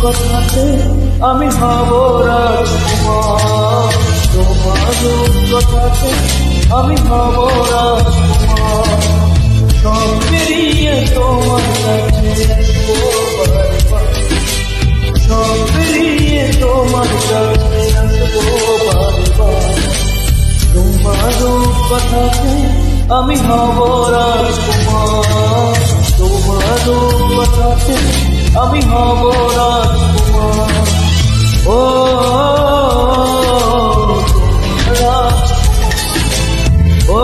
কথাতে আমি হব রাজকুমার, তোমার কথাতে আমি হব রাজকুমার। সব পেরিয়ে তোমার কাছে আসবো বারবার, সব পেরিয়ে তোমার কাছে আসবো বারবার। তোমার কথাতে আমি হব রাজকুমার, তোমার কথাতে আমি হব রাজকুমার। ও ও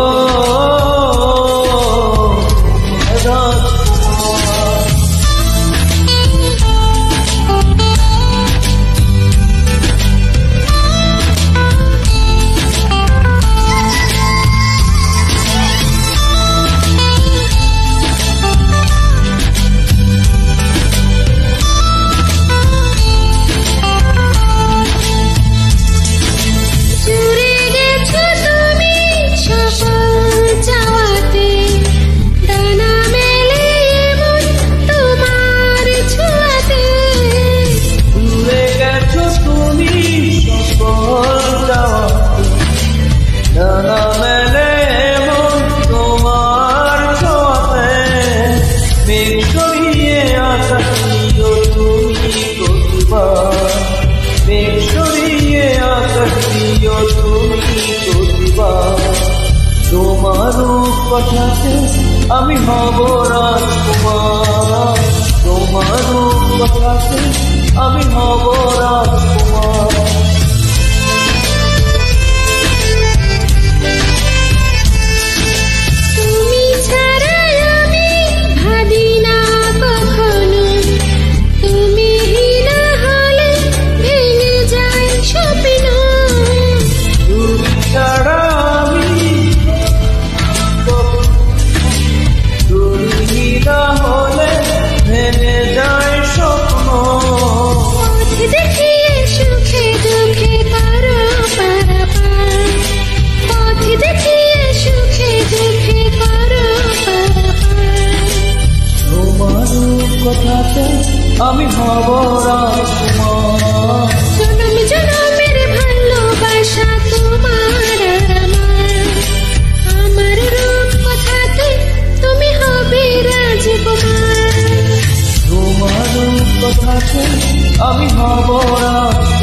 তোমার কথাতে আমি হব রাজকুমার, তোমার কথাতে আমি হব রাজকুমার। কথাতে আমি হব রাজকুমার, জনম জনমের ভালোবাসা তোমার আমার রূপ কথাতে তুমি হবে রাজকুমার, তোমার কথাতে আমি হব রাজকুমার।